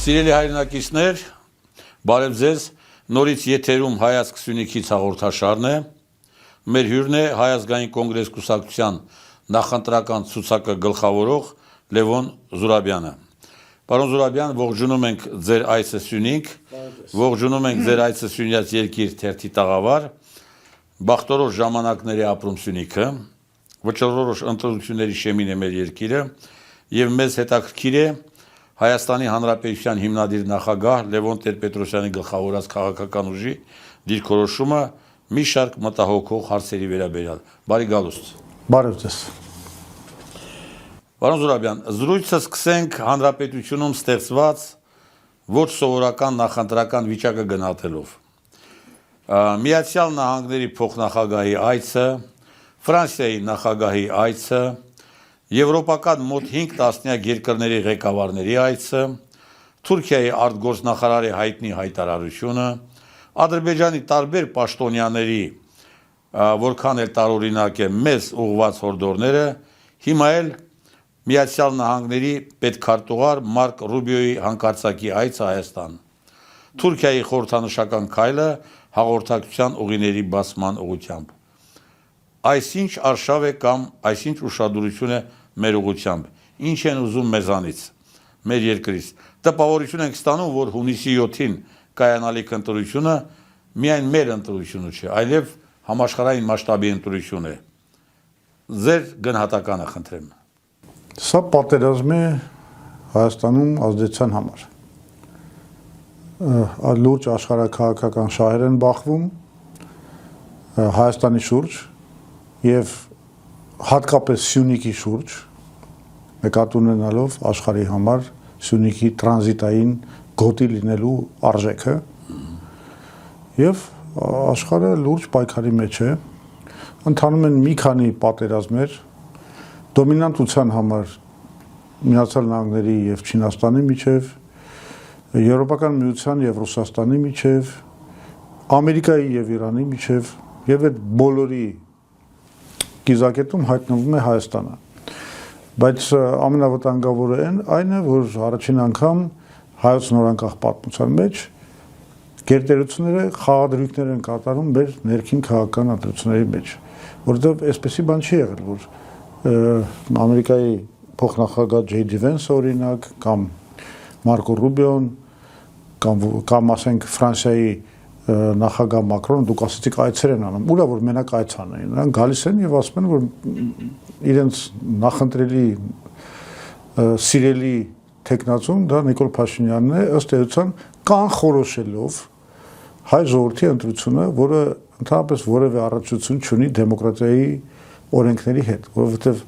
Սիրելի հայրենակիցներ, բարև ձեզ, նորից եթերում Հայացք Սյունիքից հաղորդաշարն է, մեր հյուրն է Հայ ազգային կոնգրես կուսակցության նախընտրական ցուցակը գլխավորող Լևոն Զուրաբյանը։ Պարոն Զուրաբյան, ողջունում ենք ձեր այցը Սյունիք, ողջունում ենք ձեր այցը Սյունյաց երկիր թերթի տաղավար, բախտորոշ ժամանակների ապրում Սյունիքը, վճռորոշ ընտրությունների շեմին է մեր երկիրը, եւ մեզ հետաքրքիր է Հայաստանի Հանրապետության հիմնադիր նախագահ Լևոն Տեր-Պետրոսյանի գլխավորած քաղաքական ուժի դիրքորոշումը մի շարք մտահոգող հարցերի վերաբերյալ։ Բարի գալուստ։ Բարև ձեզ։ Պարոն Զուրաբյան, զրույցը սկսենք Հանրապետությունում ստեղծված ոչ սովորական նախընտրական վիճակը գնահատելով։ Միացյալ Նահանգների փոխնախագահի այցը, Ֆրանսիայի նախագահի այցը, Եվրոպական մոտ 5 տասնյակ երկրների ղեկավարների այցը, Թուրքիայի արտգործնախարարի հայտնի հայտարարությունը, Ադրբեջանի տարբեր պաշտոնյաների, որքան էլ տարօրինակ է, մեզ ուղղված հորդորները, հիմա էլ Միացյալ Նահանգների պետքարտուղար Մարկ Ռուբիոյի հանկարծակի այցը Հայաստան, Թուրքիայի խորհրդանշական քայլը հաղորդակցության ուղիների բացման ուղղությամբ։ Այսինչ արշավ է կամ այսինչ ուշադրություն է մեր ուղղությամբ, ինչ են ուզում մեզանից, մեր երկրից։ Տպավորություն ենք ստանում, որ հունիսի 7-ին կայանալիք ընտրությունը միայն մեր ընտրությունը չէ, այլև համաշխարհային մասշտաբի ընտրություն է։ Ձեր գնահատականը խնդրեմ։ Սա պատերազմ է Հայաստանում ազդեցության համար։ Լուրջ աշխարհաքաղաքական շահեր են բախվում Հայաստանի շուրջ եւ հատկապես Սյունիքի շուրջ, նկատի ունենալով աշխարհի համար Սյունիքի տրանզիտային գոտի լինելու արժեքը եւ աշխարհը լուրջ պայքարի մեջ է, ընթանում են մի քանի պատերազմներ դոմինանտության համար Միացյալ Նահանգների եւ Չինաստանի միջեւ, Եվրոպական միության եւ Ռուսաստանի միջեւ, Ամերիկայի եւ Իրանի միջեւ եւ այդ բոլորի կիզակետում հայտնվում է Հայաստանը, բայց ամենավտանգավորը այն է, որ առաջին անգամ հայոց նորանկախ պատմության մեջ գերտերությունները խաղադրույքներ են կատարում մեր ներքին քաղաքական ընտրությունների մեջ, որովհետև այսպեսի բան չի եղել, որ Ամերիկայի փոխնախագահ Ջեյ Վենսը օրինակ, կամ Մարկո Ռուբիոն, կամ ասենք Ֆրանսիայի նախագահ Մակրոնը, դուք ասեցիք այցեր են անում, ուրա որ մենակ այց անեն, նրանք գալիս են եւ ասում են, որ իրենց նախընտրելի սիրելի տեխնացուն դա Նիկոլ Փաշինյանն է, ըստ էության կանխորոշելով հայ ժողովրդի ընտրությունը, որը ընդհանրապես որևէ առնչություն չունի դեմոկրատիայի օրենքների հետ, որովհետեւ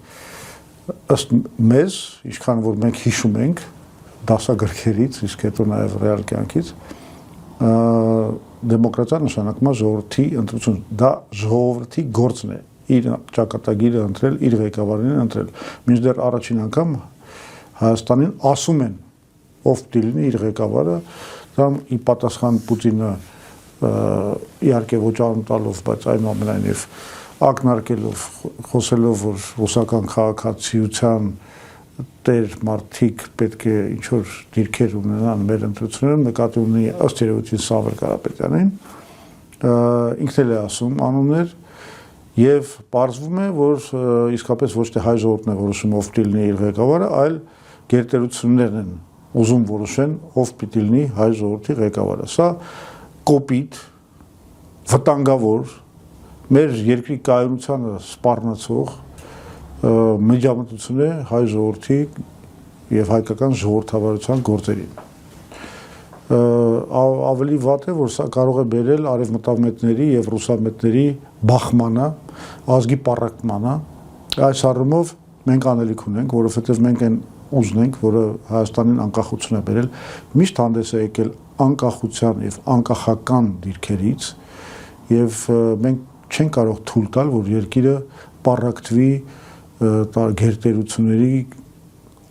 ըստ մեզ, ինչքան որ մենք հիշում ենք դասագրքերից, իսկ հետո նաեւ ռեալ կյանքից, դեմոկրատիա նշանակում է ժողովրդի ընտրություն, դա ժողովրդի գործն է, իր ճակատագիրը ընտրել, իր ղեկավարին ընտրել, մինչդեռ առաջին անգամ Հայաստանին ասում են, ով դիլինի իր ղեկավարը, դա ի պատասխան Պուտինը իհարկե ոչ անտալով, բայց այնուամենայնիվ ակնարկելով, խոսելով, որ ռուսական քաղաքացիության տեր մարդիկ պետք է ինչ-որ դիրքեր ունենան մեր ընտրություններում, նկատի ունի ըստ երևույթին Սամվել Կարապետյանին, ինքն էլ է ասում անուններ, եւ պարզվում է, որ իսկապես ոչ թե հայ ժողովուրդն է որոշում ով պիտի լինի իր ղեկավարը, այլ գերտերություններն են ուզում որոշեն ով պիտի լինի հայ ժողովրդի ղեկավարը։ Սա կոպիտ, վտանգավոր, մեր երկրի կայունությանը սպառնացող մեջամտություն է հայ ժողովրդի եւ հայկական ժողովրդավարության գործերին։ Ավելի վատ է, որ սա կարող է բերել արևմտամետների եւ ռուսամետների բախմանը, ազգի պառակմանը։ Այս առումով մենք անելիք ունենք, որովհետեւ մենք այն ուզն ենք, որը Հայաստանին անկախություն է բերել, միշտ հանդես է եկել անկախության եւ անկախական դիրքերից եւ մենք չենք կարող թույլ տալ, որ երկիրը պառակտվի գերտերությունների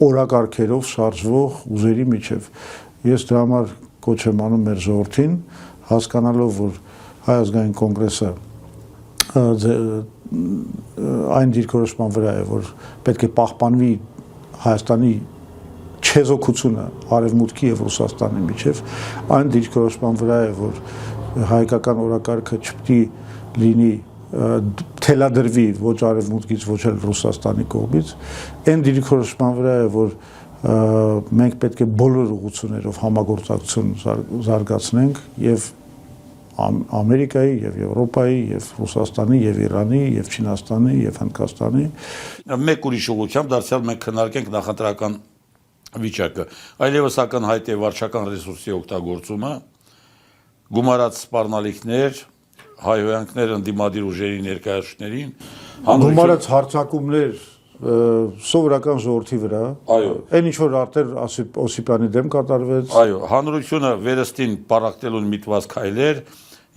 օրակարգերով շարժվող ուժերի միջև։ Ես դրա համար կոչ եմ անում մեր ժողովրդին, հասկանալով, որ Հայ ազգային կոնգրեսը այն դիրքորոշման վրա է, որ պետք է պահպանվի Հայաստանի չեզոքությունը Արևմուտքի եւ Ռուսաստանի միջև այն դիրքորոշման վրա է, որ հայկական օրակարգը չպետք է լինի թելադրվի ոչ Արևմուտքից, ոչ էլ Ռուսաստանի կողմից, այն դիրքորոշման վրա է, որ մենք պետք է բոլոր ուղղություններով համագործակցություն զարգացնենք եւ Ամերիկայի եւ Եվրոպայի եւ Ռուսաստանի եւ Իրանի եւ Չինաստանի եւ Հնդկաստանի մեկ ուրիշ ուղղությամբ դարձյալ մենք քննարկենք նախընտրական վիճակը այլևս ակնհայտ է վարչական ռեսուրսի օգտագործումը գումարած սպառնալիքներ հայհոյանքներ ընդդիմադիր ուժերի ներկայացուցիչներին գումարած հարձակումներ սովորական ժողովրդի վրա այն ինչ որ արդեն Օսիպյանի դեմ կատարվեց այո հանրությունը վերստին պարակտելուն միտված քայլեր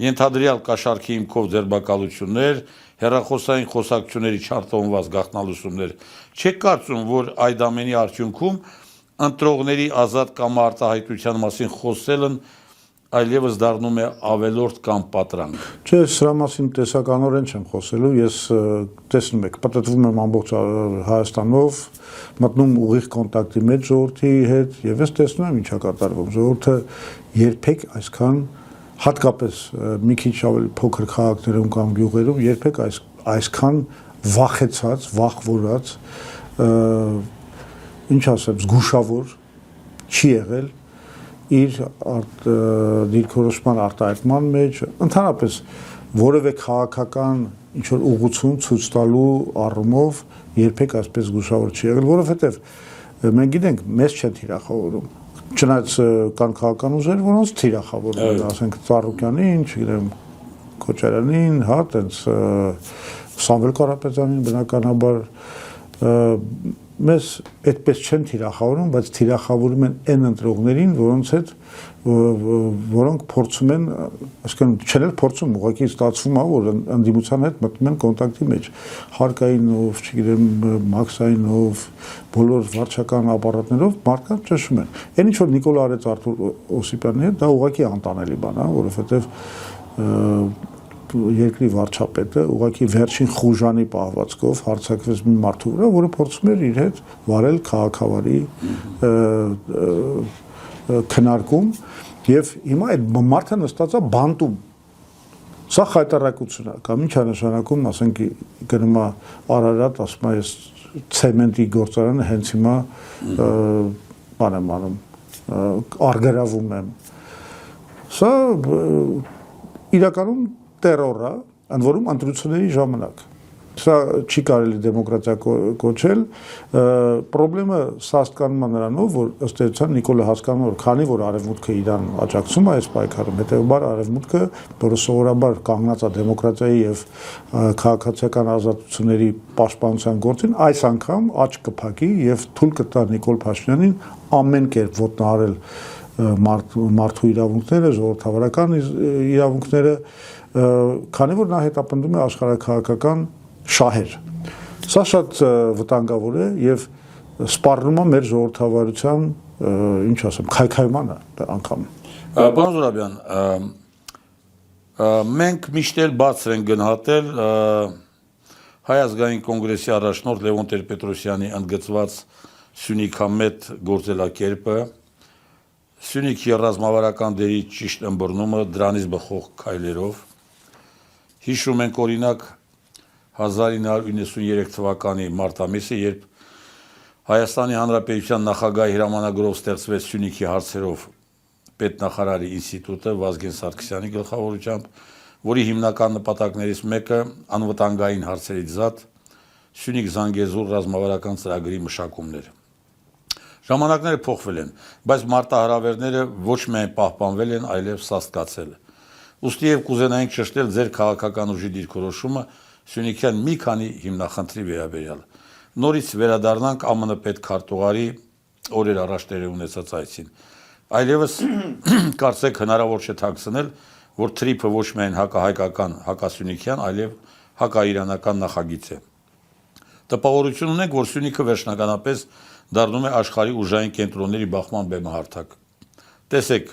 ենթադրյալ կաշառքի հիմքով ձերբակալություններ հեռախոսային խոսակցությունների չարտոնված գաղտնալուծումներ չեք կարծում որ այդ ամենի արդյունքում ընտրողների ազատ կամ արտահայտության մասին խոսելն այլևս դառնում է ավելորդ կամ պատրանք չէ սրա մասին տեսականորեն չեմ խոսելու ես տեսնում եք պատտվում եմ ամբողջ Հայաստանով մտնում ուղիղ կոնտակտի մեջ ժողովրդի հետ եւ ես տեսնում եմ ինչա կատարվում ժողովուրդը երբեք այսքան հատկապես մի քիչ ավելի փոքր քաղաքներում կամ գյուղերում երբեք այսքան վախեցած վախվորած ինչ ասեմ զգուշավոր չի եղել իր դիրքորոշման արտահայտման մեջ ընդհանրապես որևէ քաղաքական ինչ որ ուղղություն ցույց տալու առումով երբեք այսպես զգուշավոր չի եղել որովհետև մենք գիտենք մեզ չեն թիրախավորում չնայած կան քաղաքական ուժեր որոնց թիրախավորում են ասենք Ծառուկյանին չգիտեմ Քոչարյանին հա տենց Սամվել Կարապետյանին բնականաբար մեզ այդպես չեն թիրախավորում, բայց թիրախավորում են այն ընտրողներին, որոնց հետ որոնք փորձում են, այսինքն չեն էլ փորձում, ուղղակի ստացվում է, որ ընդդիմության հետ մտնում են կոնտակտի մեջ, հարկայինով, չգիտեմ, մաքսայինով, բոլոր վարչական ապարատներով մարդկանց ճնշում են։ Այն ինչ որ Նիկոլա արեց Արթուր Օսիպյանի հետ, դա ուղղակի անտանելի բան է, որովհետև երկրի վարչապետը ուղղակի վերջին խուժանի պահվածքով հարցակվեց մի մարդու վրա, որը փորձում էր իր հետ վարել քաղաքավարի քննարկում եւ հիմա այդ մարդը նստած է բանտում սա խայտարակություն է կամ ինչ է նշանակում ասենք գնում է Արարատ ասում է ես ցեմենտի գործարանը հենց հիմա բան եմ անում արգրավում եմ սա իրականում տերոր է, ընդ որում ընտրությունների ժամանակ։ Սա չի կարելի դեմոկրատիա կոչել, պրոբլեմը սաստկանում է նրանով, որ ըստ էության Նիկոլը հասկանում որ քանի որ Արևմուտքը իրան աջակցում է այս պայքարում, հետեւաբար Արևմուտքը, որը սովորաբար կանգնած է դեմոկրատիայի եւ քաղաքացիական ազատությունների պաշտպանության գործին, այս անգամ աչք կփակի եւ թույլ կտա Նիկոլ Փաշինյանին ամեն կերպ ոտնահարել մարդու իրավունքները, ժողովրդավարական իրավունքները, քանի որ նա հետապնդում է աշխարհաքաղաքական շահեր։ Սա շատ վտանգավոր է եւ սպառնում է մեր ժողովրդավարության, ինչ ասեմ, քայքայմանը անգամ։ Պարոն Զուրաբյան, մենք միշտ էլ բարձր ենք գնահատել Հայ ազգային կոնգրեսի առաջնորդ Լևոն Տեր-Պետրոսյանի ընդգծված Սյունիքամետ գործելակերպը Սյունիքի ռազմավարական դերի ճիշտ ըմբռնումը դրանից բխող քայլերով հիշում ենք օրինակ 1993 թվականի մարտ ամիսը, երբ Հայաստանի Հանրապետության նախագահի հրամանագրով ստեղծվեց Սյունիքի հարցերով պետնախարարի ինստիտուտը Վազգեն Սարգսյանի գլխավորությամբ, որի հիմնական նպատակներից մեկը անվտանգային հարցերից զատ Սյունիք-Զանգեզուր ռազմավարական ծրագրի մշակումն էր։ Ժամանակները փոխվել են, բայց մարտահրավերները ոչ միայն պահպանվել են, այլև սաստկացել։ Ուստի եւ կուզենայինք շեշտել ձեր քաղաքական ուժի դիրքորոշումը Սյունիքյան մի քանի հիմնախնդրի վերաբերյալ։ Նորից վերադառնանք ԱՄՆ պետքարտուղարի օրեր առաջ տեղի ունեցած այցին։ Այլևս կարծեք հնարավոր չէ թաքցնել, որ թրիփը ոչ միայն հակահայկական, հակասյունիքյան, այլև հակաիրանական նախագիծ է։ Տպավորություն ունենք, որ Սյունիքը վերջնականապես դառնում է աշխարհի ուժային կենտրոնների բախման բեմահարթակ։ Տեսեք,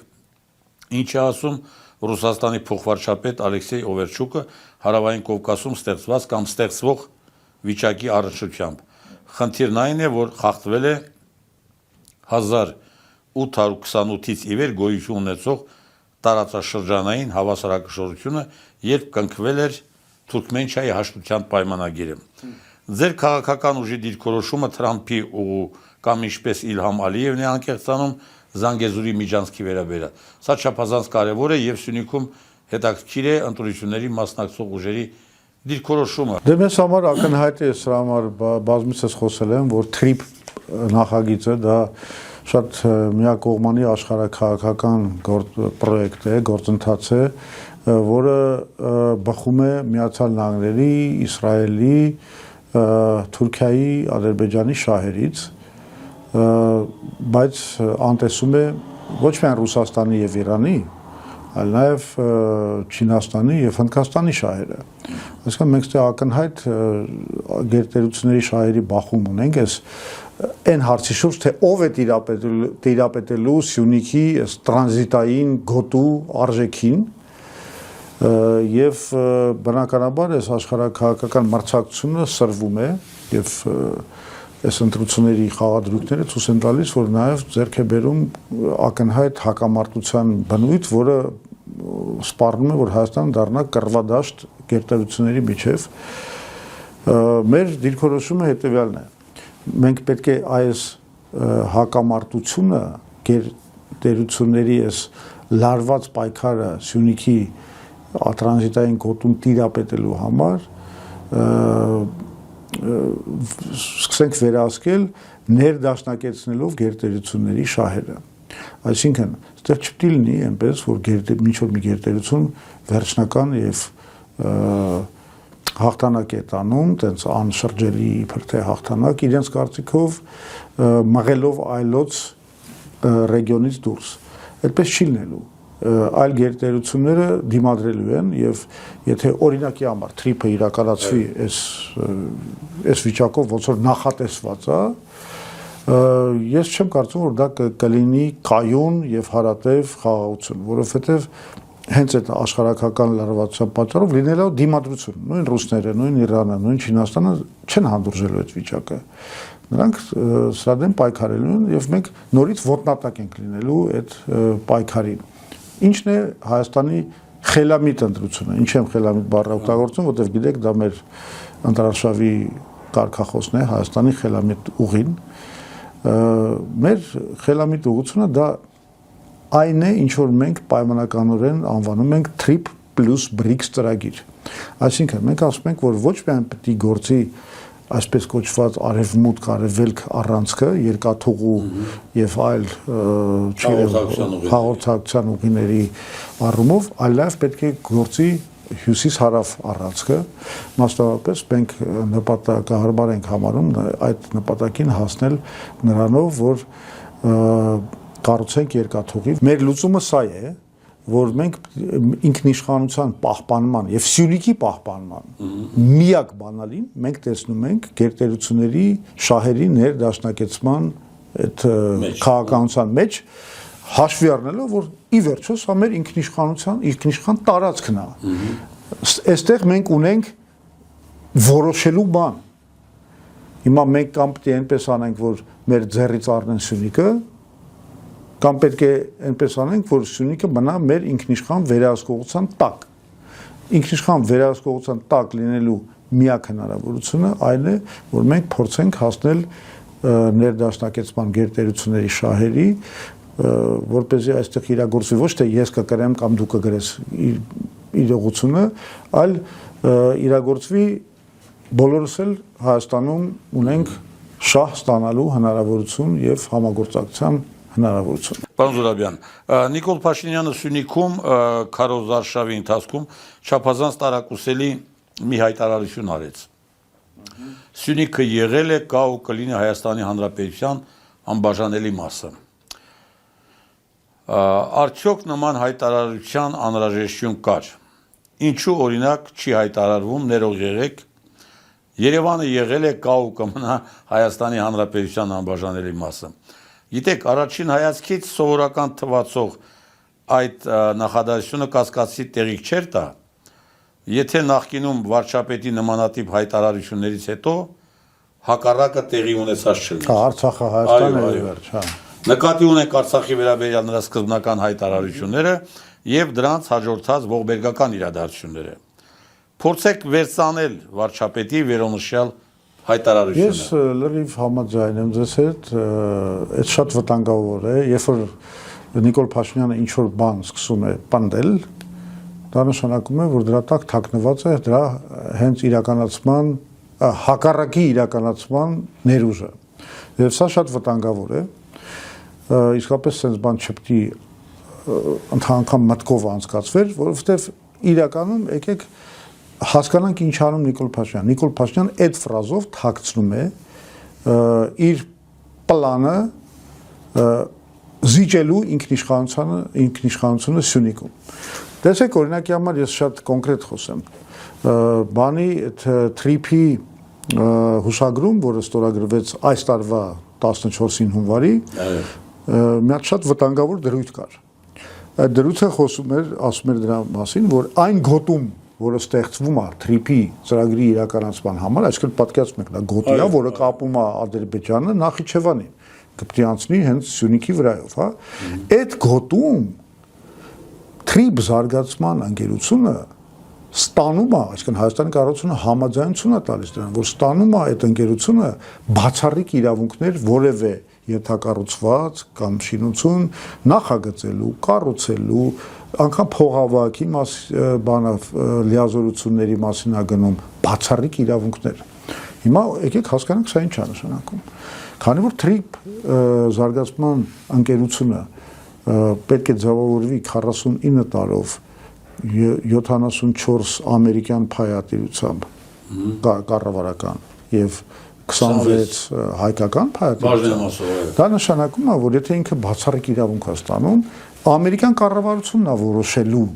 ինչ է ասում Ռուսաստանի փոխվարչապետ Ալեքսեյ Օվերչուկը Հարավային Կովկասում ստեղծված կամ ստեղծվող վիճակի առնչությամբ։ Խնդիրն այն է, որ խախտվել է 1828-ից ի վեր գոյություն ունեցող տարածաշրջանային հավասարակշռությունը, երբ կնքվել էր Թուրքմենչիայի հաշտության պայմանագիրը։ Ձեր քաղաքական ուժի դիրքորոշումը Թրամփի ուղու կամ ինչպես Իլհամ Ալիևն է անկեղծանում Զանգեզուրի միջանցքի վերաբերյալ։ Սա չափազանց կարևոր է եւ Սյունիքում հետաքրքիր է ընտրությունների մասնակցող ուժերի դիրքորոշումը։ Դե մեզ համար ակնհայտ է, սրա համար բազմիցս խոսել եմ, որ TRIP նախագիծը դա շատ միակողմանի աշխարհաքաղաքական պրոյեկտ է, գործընթաց է, որը բխում է Միացյալ Նահանգների, Իսրայելի, Թուրքիայի, Ադրբեջանի շահերից, բայց անտեսում է ոչ միայն Ռուսաստանի եւ Իրանի, այլ նաև Չինաստանի եւ Հնդկաստանի շահերը։ Այսինքն մենք ստե ակնհայտ գերտերությունների շահերի բախում ունենք, այս այն հարցի շուրջ, թե ով է տիրապետելու Սյունիքի տրանզիտային գոտու արժեքին եւ բնականաբար այս աշխարհաքաղաքական մրցակցությունը սրվում է եւ այս ընտրությունների խաղադրույքները ցույց են տալիս, որ նաև ձեռք է բերում ակնհայտ հակամարտության բնույթ, որը սպառնում է, որ Հայաստանը դառնա կռվադաշտ գերտերությունների միջև։ Մեր դիրքորոշումը հետեւյալն է. մենք պետք է այս հակամարտությունը գերտերությունների այս լարված պայքարը Սյունիքի տրանզիտային գոտում տիրապետելու համար սկսենք վերահսկել ներդաշնակեցնելով գերտերությունների շահերը։ Այսինքն, այստեղ չպետք է լինի այնպես, որ ինչ որ մի գերտերություն վերջնական եւ հաղթանակ է տանում, տենց անշրջելի իբր թե հաղթանակ, իրենց կարծիքով մղելով այլոց ռեգիոնից դուրս։ Այդպես չի լինելու։ Այլ գերտերությունները դիմադրելու են եւ եթե օրինակի համար TRIP-ը իրականացվի այս վիճակով ոնց որ նախատեսված է, ես չեմ կարծում որ դա կլինի կայուն եւ հարատեւ խաղաղություն, որովհետեւ հենց այդ աշխարհակական լարվածության պատճառով լինելով դիմադրություն, նույն ռուսները, նույն Իրանը, նույն Չինաստանը չեն հանդուրժելու այդ վիճակը։ Նրանք սրա դեմ պայքարելու են եւ մենք նորից ոտնատակ ենք լինելու այդ պայքարին։ Ինչն է Հայաստանի խելամիտ ընտրությունը։ Ինչ եմ խելամիտ բառը օգտագործում, որտեղ գիտեք, դա մեր ընտրարշավի կարգախոսն է, Հայաստանի խելամիտ ուղին։ Մեր խելամիտ ուղղությունը դա այն է, ինչ որ մենք պայմանականորեն անվանում ենք TRIP plus BRICS ծրագիր։ Այսինքն, մենք ասում ենք, որ ոչ միայն պետք է գործի այսպես կոչված արևմուտք, արևելք առանցքը, երկաթուղու եւ այլ հաղորդակցության ուղիների առումով, այլ նաև պետք է գործի հյուսիս-հարավ առանցքը, մասնավորապես մենք նպատակահարմար ենք համարում այդ նպատակին հասնել նրանով, որ կառուցենք երկաթուղի։ Մեր լուծումը սա է, որ մենք ինքնիշխանության պահպանման եւ Սյունիքի պահպանման միակ բանալին մենք տեսնում ենք գերտերությունների շահերի ներդաշնակեցման այդ քաղաքականության մեջ հաշվի առնելով, որ ի վերջո սա մեր ինքնիշխան տարածքն է։ Այստեղ մենք ունենք որոշելու բան։ Հիմա մենք կամ պետք է այնպես անենք, որ մեր ձեռից առնեն Սյունիքը, կամ պետք է այնպես անենք, որ Սյունիքը մնա մեր ինքնիշխան վերահսկողության տակ։ Ինքնիշխան վերահսկողության տակ լինելու միակ հնարավորությունը այն է, որ մենք փորձենք հասնել ներդաշնակեցման գերտերությունների շահերի, որպեսզի այստեղ իրագործվի ոչ թե ես կգրեմ կամ դու կգրես իրողությունը, այլ իրագործվի բոլորս էլ Հայաստանում ունենք շահ ստանալու հնարավորություն եւ համագործակցության հնարավորություն։ Պարոն Զուրաբյան, Նիկոլ Փաշինյանը Սյունիքում քարոզարշավի ընթացքում չափազանց տարակուսելի մի հայտարարություն արեց։ Սյունիքը եղել է, կա ու կլինի Հայաստանի Հանրապետության անբաժանելի մասը։ Արդյոք նման հայտարարության անհրաժեշտություն կար։ Ինչու օրինակ չի հայտարարվում ներող եղեք, Երևանը եղել է, կա ու կմնա Հայաստանի Հանրապետության անբաժանելի մասը։ Գիտեք, առաջին հայացքից սովորական թվացող այդ նախադասությունը կասկածի տեղիք չէր տա, եթե նախկինում վարչապետի նմանատիպ հայտարարություններից հետո հակառակը տեղի ունեցած չլիներ։ Արցախը Հայաստանը է վերջ, հա։ Նկատի ունենք Արցախի վերաբերյալ նրա սկզբնական հայտարարությունները եւ դրանց հաջորդած ողբերգական իրադարձությունները։ Փորձեք վերցանել վարչապետի վերոնշյալ հայտարարությունը։ Ես լրիվ համաձայն եմ ձեզ հետ, այդ շատ վտանգավոր է, երբ որ Նիկոլ Փաշինյանը ինչ որ բան սկսում է պնդել, դա նշանակում է, որ դրա տակ թաքնված է դրա հենց իրականացման, հակառակի իրականացման ներուժը։ Եվ սա շատ վտանգավոր է, իսկապես sense բան չպետք է անգամ մտքով անցկացվեր, որովհետև իրականում եկեք հասկանանք ինչ անում Նիկոլ Փաշինյանը։ Նիկոլ Փաշինյանը այդ ֆրազով թաքցնում է իր պլանը զիջելու ինքնիշխանությունը Սյունիքում։ Տեսեք, օրինակի համար ես շատ կոնկրետ խոսեմ։ Բանի թրիփի հուշագրում, որը ստորագրվեց այս տարվա 14-ին հունվարի, մի հատ շատ վտանգավոր դրույթ կար։ Այդ դրույթը ասում էր դրա մասին, որ այն գոտում, որը ստեղծվում է թրիփի ծրագրի իրականացման համար, այսինքն պատկերացնում եք, դա գոտի է, որը կապում է Ադրբեջանը Նախիջևանին, կպետք է անցնի հենց Սյունիքի վրայով, հա։ Այդ գոտում թրիփ զարգացման ընկերությունը ստանում է, այսինքն Հայաստանի կառավարությունը համաձայնություն է տալիս դրան, որ ստանում է այդ ընկերությունը բացառիկ իրավունքներ որևէ ենթակառուցված կամ շինություն նախագծելու, կառուցելու, անգամ փողավակի լիազորությունների մասին է գնում բացառիկ իրավունքներ։ Հիմա եկեք հասկանանք սա ինչ է նշանակում։ Քանի որ թրիփ զարգացման ընկերությունը պետք է ձևավորվի 49 տարով 74 ամերիկյան փայատիրությամբ կառավարական եւ 26 հայկական փայատիրությամբ, դա նշանակում է, որ եթե ինքը բացառիկ իրավունք է ստանում, ամերիկյան կառավարությունն է որոշելու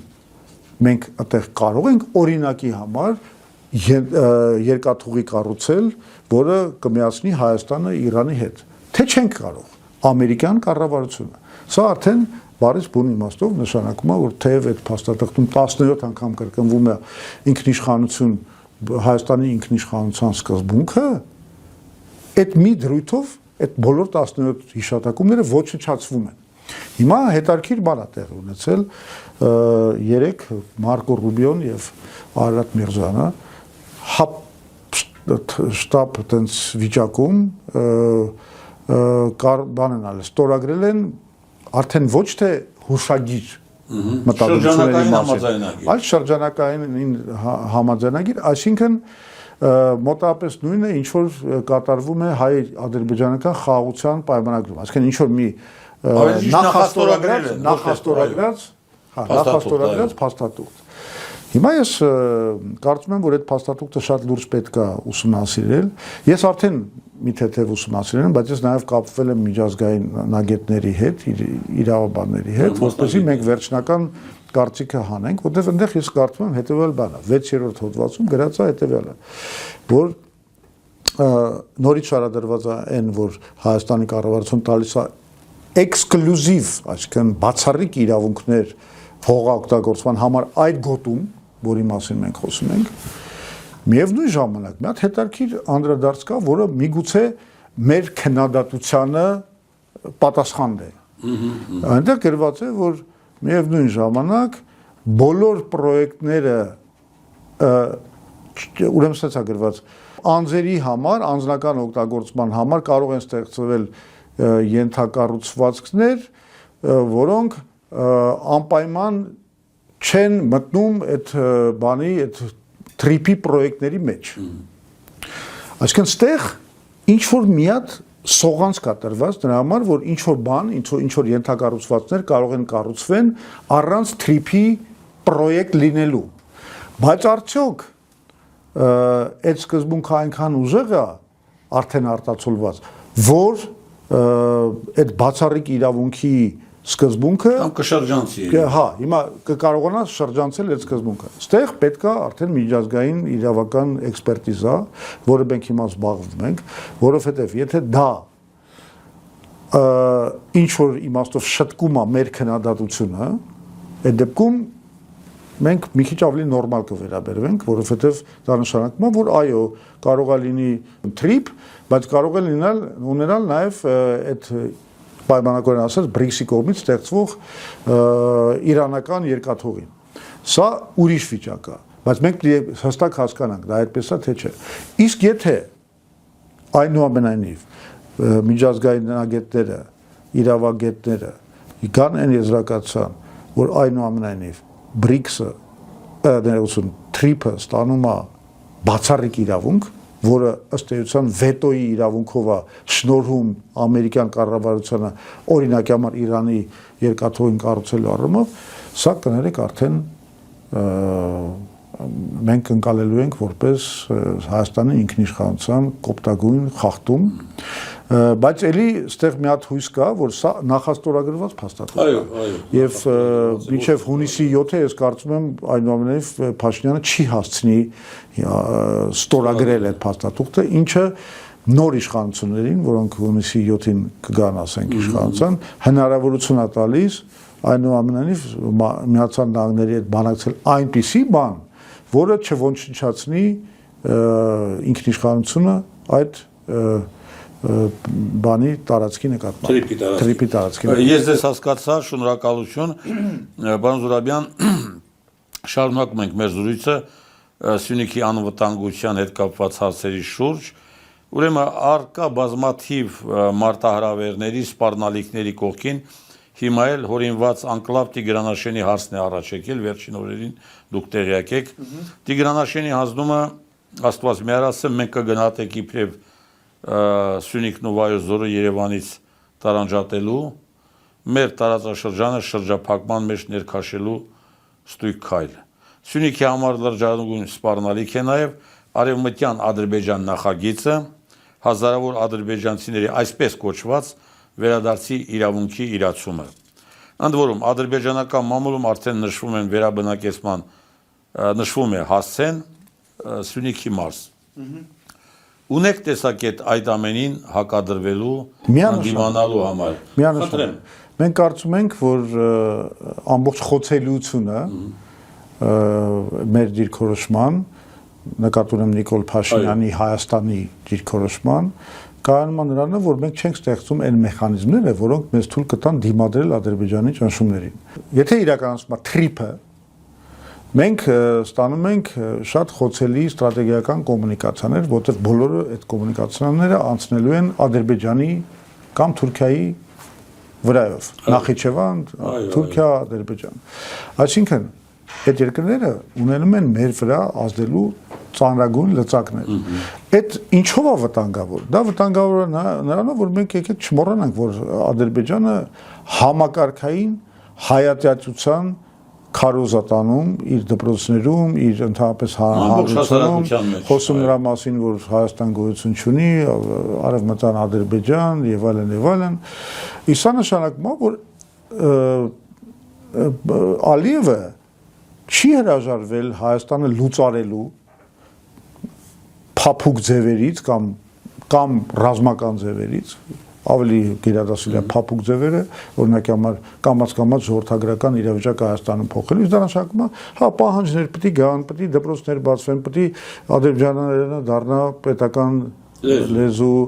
մենք այդտեղ կարող ենք օրինակի համար երկաթուղի կառուցել, որը կմիացնի Հայաստանը Իրանի հետ, թե չենք կարող, ամերիկյան կառավարությունը։ Սա արդեն բարից բուն իմաստով նշանակում է, որ թեև այդ փաստաթղթում 17 անգամ կրկնվում է ինքնիշխանություն, Հայաստանի ինքնիշխանության սկզբունքը, այդ մի դրույթով այդ բոլոր 17 հիշատակումները ոչնչացվում են։ Հիմա հետարքիր բան է տեղի ունեցել, երեք Մարկո Ռուբիոն եւ Արարատ Միրզյանը շտաբ տենց վիճակում բան են ալել, ստորագրել են արդեն ոչ թե հուշագիր մտադրությունների մասին, այլ շրջանակային համաձայնագիր, այսինքն մոտավորապես նույնը ինչ որ կատարվում է հայ-ադրբեջանական խաղաղության պայմանագրում, այսինքն ինչ որ մի նախաստորագրած փաստաթուղթ։ Հիմա ես կարծում եմ, որ այդ փաստաթուղթը շատ լուրջ պետք է ուսումնասիրել։ Ես արդեն մի թեթև ուսումնասիրել եմ, բայց ես նաև կապվել եմ միջազգային նագետների հետ, իրավաբանների հետ, որպեսզի մենք վերջնական կարծիքը հանենք, որտեղ այնտեղ ես կարծում եմ հետևյալ բանը, 6-րդ հոդվածում գրած է հետևյալը, որ նորից շարադրված է այն, որ Հայաստանի կառավարությունը տալիս է էքսկլյուզիվ, այսինքն բացառիկ իրավունքներ հողօգտագործման համար այդ գոտում, որի մասին մենք խոսում ենք, միևնույն ժամանակ մի հատ հետարքիր անդրադարձ կա, որը միգուցե մեր քննադատությանը պատասխան է։ Այնտեղ գրված է, որ միևնույն ժամանակ բոլոր պրոյեկտները ուրեմն սա գրված անձերի համար, անձնական օգտագործման համար կարող են ստեղծվել ենթակառուցվածքներ, որոնք անպայման չեն մտնում այդ բանի, այդ թրիփի պրոյեկտների մեջ։ Այսինքն ստեղ ինչ որ մի հատ սողանց կատարված դրա համար, որ ինչ որ բան, ինչ որ ենթակառուցվածքներ կարող են կառուցվեն առանց թրիփի պրոյեկտ լինելու։ Բայց արդյոք այդ սկզբունքը այնքան ուժեղ է արդեն արտացոլված, որ այդ բացառիկ իրավունքի սկզբունքը կամ կշրջանցի։ Հա, հիմա կկարողանա շրջանցել այդ սկզբունքը։ Ստեղ պետք է արդեն միջազգային իրավական էքսպերտիզա, որը մենք հիմա զբաղվում ենք, որովհետև եթե դա ինչ որ իմաստով շտկում է մեր քննադատությունը, այդ դեպքում մենք մի քիչ ավելի նորմալ կվերաբերվենք, որովհետև դա նշանակում է, որ այո, կարող է լինի թրիփ, բայց կարող է ունենալ նաև այդ պայմանագրորեն ասած BRICS-ի կողմից ստեղծվող իրանական երկաթուղին։ Սա ուրիշ վիճակ է, բայց մենք պետք է հստակ հասկանանք, դա այդպես է թե չէ։ Իսկ եթե այնուամենայնիվ միջազգային նահանգները, իրավագետները գան այն եզրակացության, որ այնուամենայնիվ BRICS-ը, TRIP-ը ստանում է բացառիկ իրավունք, որը ըստ էության վետոյի իրավունքով է շնորհում ամերիկյան կառավարությանը օրինակի համար Իրանի երկաթուղին կառուցելու առումով, սա կներեք արդեն մենք ընկալելու ենք որպես Հայաստանի ինքնիշխանության կոպտագույն խախտում, բայց էլի ստեղ մի հատ հույս կա, որ սա նախաստորագրված փաստաթուղթ է։ Եվ մինչև հունիսի 7-ը ես կարծում եմ այնուամենայնիվ Փաշինյանը չի հասցնի ստորագրել այդ փաստաթուղթը, ինչը նոր իշխանություններին, որոնք հունիսի 7-ին կգան, ասենք, իշխանության, հնարավորություն է տալիս այնուամենայնիվ Միացյալ Նահանգների հետ բանակցել այնպիսի բան, որը չոնչնչացնի ինքնիշխանությունը այդ բանի տարածքի նկատմամբ, թրիպի տարածքի։ Ես ձեզ հասկացա, շնորհակալություն, պարոն Զուրաբյան, շարունակում ենք մեր զրույցը Սյունիքի անվտանգության հետ կապված հարցերի շուրջ, ուրեմն առկա բազմաթիվ մարտահրավերների, սպառնալիքների կողքին հիմա էլ հորինված անկլավ Տիգրանաշենի հարցն է առաջ եկել, վերջին օրերին դուք տեղյակ եք։ Տիգրանաշենի հանձնումը, Աստված մեր ասեմ, մենք կգնահատենք իբրև Սյունիքն ու Վայոց ձորը Երևանից տարանջատելու, մեր տարածաշրջանը շրջափակման մեջ ներքաշելու ստույգ քայլ։ Սյունիքի համար լրջագույն սպառնալիք է նաև Արևմտյան Ադրբեջան նախագիծը, հազարավոր ադրբեջանցիների այսպես կոչված վերադարձի իրավունքի իրացումը։ Ընդ որում ադրբեջանական մամուլում արդեն նշվում է հասցեն Սյունիքի մարզ։ Ունեք տեսակետ այդ ամենին հակադրվելու, հանդիմանալու համար։ Միանշանակ։ Մենք կարծում ենք, որ ամբողջ խոցելիությունը մեր դիրքորոշման, նկատի ունեմ Նիկոլ Փաշինյանի Հայաստանի դիրքորոշման, կայանում է նրանը, որ մենք չենք ստեղծում այն մեխանիզմները, որոնք մեզ թույլ կտան դիմադրել Ադրբեջանի ճնշումներին։ Եթե իրականացվում է TRIP-ը, մենք ստանում ենք շատ խոցելի ստրատեգիական կոմունիկացիաներ, որտեղ բոլորը այդ կոմունիկացիաները անցնելու են Ադրբեջանի կամ Թուրքիայի վրայով, Նախիջևան, Թուրքիա, Ադրբեջան։ Այսինքն այդ երկրները ունենում են մեր վրա ազդելու ծանրագույն լծակներ։ Այդ ինչով է վտանգավոր։ Դա վտանգավոր է նրանով, որ մենք եկեք չմոռանանք, որ Ադրբեջանը համակարգային հայատյացության քարոզատանում, իր դպրոցներում, իր ընդհանրապես հանրությունում, խոսում նրա մասին, որ Հայաստան գոյություն չունի, Արևմտյան Ադրբեջան եւ այլն եւ այլն։ Իսկ նշանակում է, որ Ալիևը չի հրաժարվել Հայաստանը լուծարելու փափուկ ձևերից կամ ռազմական ձևերից, ավելի գերադասել է փափուկ ձևերը, օրինակի համար կամաց ժողովրդագրական իրավիճակը Հայաստանում փոխելու, դա նշանակում է, հա, պահանջներ պետք է գան, պետք է դպրոցներ բացվեն, պետք է ադրբեջաներենը դառնա պետական լեզու,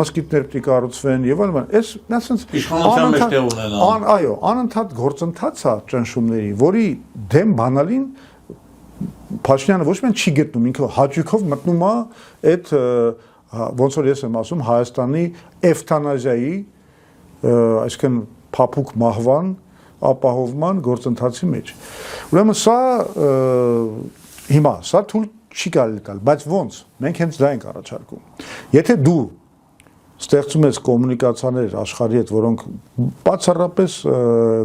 մսկիթներ պետք է կառուցվեն եւ այլն։ Այս ասենց իշխանության մեջ տեղ ունենան։ Այո, անընդհատ գործընթաց է ճնշումների, որի դեմ բանալին Փաշինյանը ոչ միայն չի գտնում, ինքը հաճույքով մտնում է այդ ոնց որ ես եմ ասում Հայաստանի էվթանազիայի, այսինքն փափուկ մահվան ապահովման գործընթացի մեջ։ Ուրեմն սա հիմա սա թույլ չի կարելի տալ, բայց ոնց մենք հենց դա ենք առաջարկում։ Եթե դու ստեղծում ես կոմունիկացիաներ աշխարհի հետ, որոնք բացառապես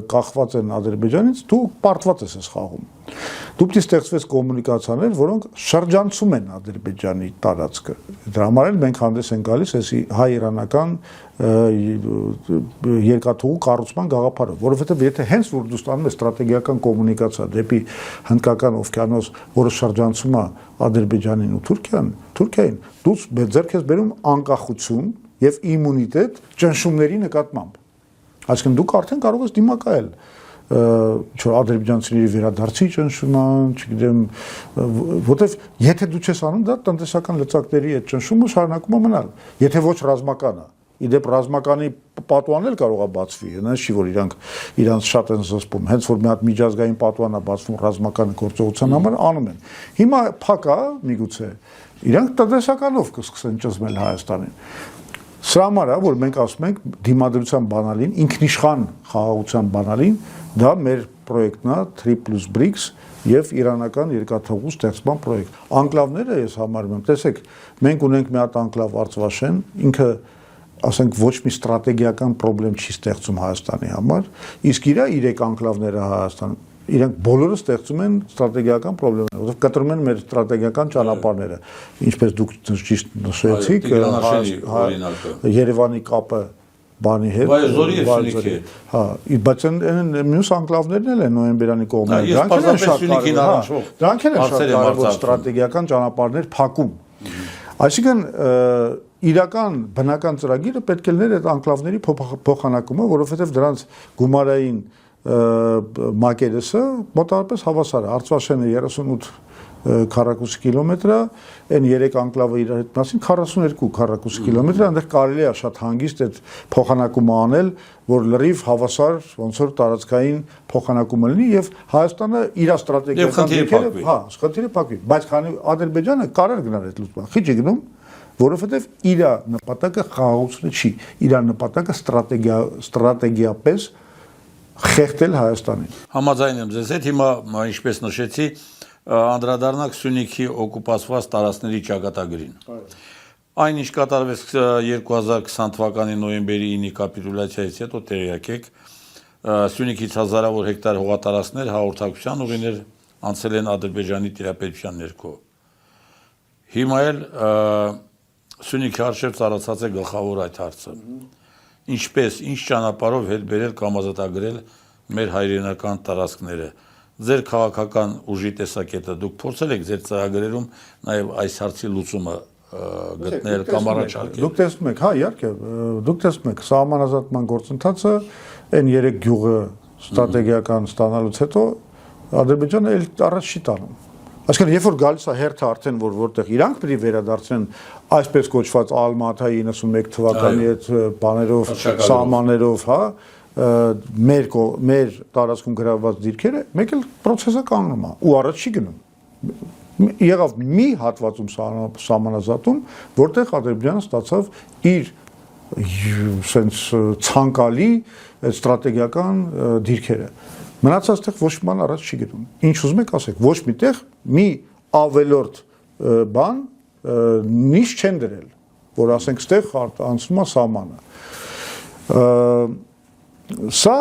կախված են Ադրբեջանից, դու պարտված ես խաղում։ Դու պետք է ստեղծվես կոմունիկացիաներ, որոնք շրջանցում են Ադրբեջանի տարածքը։ Դրա համար էլ մենք հանդես ենք գալիս այս հայ-իրանական երկաթուղու կառուցման գաղափարով, որովհետև եթե հենց որ դու ստանում ես ստրատեգիական կոմունիկացիա դեպի Հնդկական օվկիանոս, որը շրջանցում է Ադրբեջանին ու Թուրքիային, դու ձեռք ես բերում անկախություն եւ immunitet ճնշումների նկատմամբ։ Այսինքն դուք արդեն կարող ես դիմակայել ադրբեջանցիների վերադարձի ճնշման, չգիտեմ, որտեվ եթե դու չես անում դա տնտեսական լծակների այդ ճնշումը շարունակում է մնալ, եթե ոչ ռազմականը։ իդեպ ռազմականի պատուան էլ կարող է բացվի, հենց չի որ իրանց շատ են զսպում, հենց որ մի հատ միջազգային պատուան է բացվում ռազմական գործողության համար անում են։ Հիմա փակ է, միգուցե իրանք տնտեսականով կսկսեն ճզմել Հայաստանին։ Սրա համար է, որ մենք ասում ենք դիմադրության բանալին, ինքնիշխան խաղաղության բանալին, դա մեր պրոյեկտն է 3+ BRICS եւ իրանական երկաթուղու ստեղծման պրոյեկտ։ Անկլավները ես համարում եմ, տեսեք, մենք ունենք մի հատ անկլավ Արցվաշեն, ինքը ասենք ոչ մի ստրատեգիական խնդրեմ չի ստեղծում Հայաստանի համար, իսկ իրա 3 անկլավները Հայաստան, իրանք բոլորը ստեղծում են ստրատեգիական խնդիրներ, որովհետեւ կտրում են մեր ստրատեգիական ճանապարհները, ինչպես դուք ճիշտ նշեցիք, Երևանի կապը բանի հետ, Վայոց ձորի եւ Սյունիքի, հա, բայց այն մյուս անկլավներն էլ են Նոյեմբերանի կողմերը, դրանք են շատ կարևոր ստրատեգիական ճանապարհներ փակում։ Այսինքն իրական բնական ծրագիրը պետք է լիներ այդ անկլավների փոխանակումը, որովհետև դրանց գումարային մակերեսը մոտավորապես հավասար է, Արցվաշենը 38 քառակուսի կիլոմետր է, այն 3 անկլավը իրար հետ մասին 42 քառակուսի կիլոմետր է, այնտեղ կարելի է շատ հանգիստ այդ փոխանակումը անել, որ լրիվ հավասար ոնց որ տարածքային փոխանակումը լինի եւ Հայաստանը իր ստրատեգիական դիրքերը, հա, խնդիրը փակվի, բայց քանի Ադրբեջանը կարար գնալ այդ լուծման, չի գնում, որովհետեւ իր նպատակը խաղաղությունը չի, իր նպատակը ստրատեգիապես խեղդել Հայաստանին։ Համաձայն եմ ձեզ հետ, հիմա ինչպես նշեցի, անդրադառնանք Սյունիքի օկուպացված տարածքների ճակատագրին։ Այն ինչ կատարվեց 2020 թվականի նոյեմբերի 9-ի կապիտուլյացիայից հետո տեղյակ եք, Սյունիքից հազարավոր հեկտար հողատարածքներ հաղորդակցության ուղիներ անցել են Ադրբեջանի տիրապետության ներքո։ Հիմա էլ Սյունիքի առջև ծառացած է գլխավոր այդ հարցը։ Ինչպես, ինչ ճանապարհով հետ բերել կամ ազատագրել մեր հայրենական տարածքները։ Ձեր քաղաքական ուժի տեսակետը դուք փորձել եք ձեր ծրագրերում նաև այս հարցի լուծումը գտնել կամ առաջարկել։ Դուք տեսնում եք, հա, իհարկե, դուք տեսնում եք սահմանազատման գործընթացը այն 3 գյուղը ստրատեգիական ստանալուց հետո Ադրբեջանը էլ առաջ չի տանում։ Այսինքն երբ որ գալիս է հերթը արդեն որտեղ իրանք պետք է վերադարձնեն այսպես կոչված Ալմաթայի 91 թվականի այդ բաներով, սահմաններով, հա, մեր տարածքում գրաված դիրքերը, մեկ էլ process-ը կանգնում է ու առաջ չի գնում։ Եղավ մի հատվածում սահմանազատում, որտեղ Ադրբեջանը ստացավ իր sense ցանկալի ստրատեգիական դիրքերը։ Մնացած տեղ ոչ մի բան առաջ չի գնում։ Ինչ ուզում եք ասեք, ոչ միտեղ մի ավելորդ բան նիշ չեն դրել, որ ասենք ստեղ անցնում է սահմանը։ Սա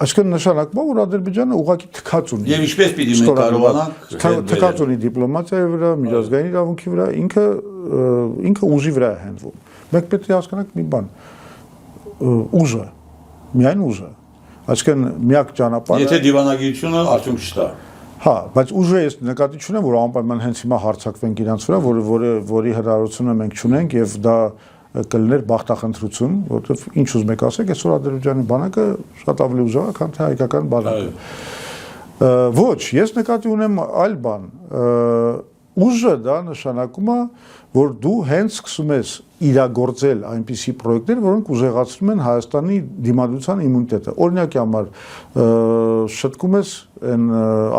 այսինքն նշանակում է, որ Ադրբեջանը ուղղակի թքած ունի։ Եվ ինչպես պիտի մենք կարողանանք թքած ունի դիպլոմատիայի վրա, միջազգային իրավունքի վրա, ինքը ուժի վրա է հենվում։ Մենք պետք է հասկանանք մի բան։ Ուժը, միայն ուժը։ Այսինքն միակ ճանապարհը Եթե դիվանագիտությունը արդյունք չտա։ Հա, բայց ուժը ես նկատի չունեմ, որ անպայման հենց հիմա հարձակվենք իրանց վրա, որի հնարավորությունը մենք չունենք եւ դա կլիներ բախտախնդրություն, որովհետեւ ինչ ուզում եք ասեք, այսօր Ադրբեջանի բանակը շատ ավելի ուժեղ է, քան թե հայկական բանակը։ Ոչ, ես նկատի ունեմ այլ բան։ Ուժը դա նշանակում է, որ դու հենց սկսում ես իրագործել այնպիսի պրոյեկտներ, որոնք ուժեղացնում են Հայաստանի դիմադրության իմունիտետը։ Օրինակի համար շտկում ես այն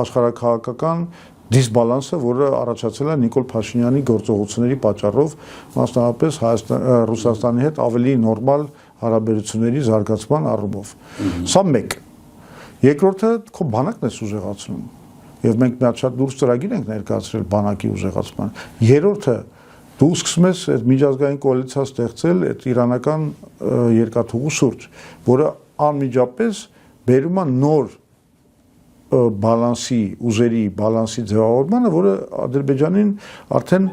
աշխարհաքաղաքական դիսբալանսը, որը առաջացել է Նիկոլ Փաշինյանի գործողությունների պատճառով, մասնավորապես Ռուսաստանի հետ ավելի նորմալ հարաբերությունների զարգացման առումով։ Սա մեկ։ Երկրորդը քո բանակն է ուժեղացնում։ Եվ մենք մի հատ շատ դուրս ծրագիր ենք ներկայացրել բանակի ուժեղացման։ Երրորդը դու սկսում ես այդ միջազգային կոալիցիա ստեղծել այդ իրանական երկաթուղու շուրջ, որը անմիջապես բերում է նոր բալանսի, ուժերի բալանսի ձևավորմանը, որը Ադրբեջանին արդեն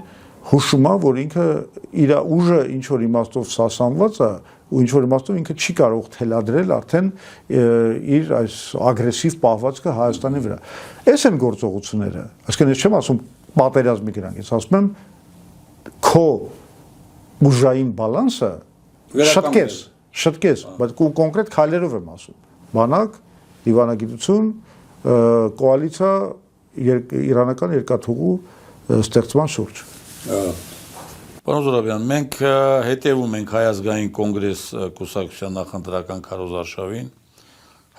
հուշում է, որ ինքը իր ուժը ինչ որ իմաստով սասանված է ու ինչ որ իմաստով ինքը չի կարող թելադրել արդեն իր այս ագրեսիվ պահվածքը Հայաստանի վրա։ Այս են գործողությունները։ Այսինքն ես չեմ ասում պատերազմի գրանք, ես ասում եմ քո ուժային բալանսը շտկես, բայց կոնկրետ քայլերով եմ ասում։ Բանակ, դիվանագիտություն, կոալիցիա իրանական երկաթուղու ստեղծման շուրջ։ Պարոն Զուրաբյան, մենք հետևում ենք Հայ ազգային կոնգրես կուսակցության նախընտրական քարոզարշավին,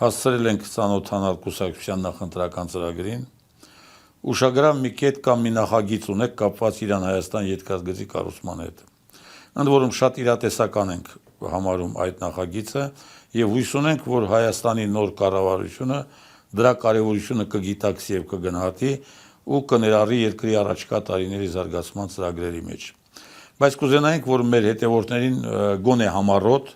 հասցրել ենք ծանոթանալ կուսակցության նախընտրական ծրագրին, ուշագրավ մի կետ կամ մի նախագիծ ունեք կապված Իրան-Հայաստան երկաթգծի կառուցման հետ։ Ընդ որում շատ իրատեսական ենք համարում այդ նախագիծը եւ հույս ունենք, որ Հայաստանի նոր կառավարությունը դրա կարևորությունը կգիտակցի եւ կգնահատի ու կներառի երկրի առաջկա տարիների զարգացման ծրագրերի մեջ։ Բայց կուզենայինք, որ մեր հետևորդներին գոնե համառոտ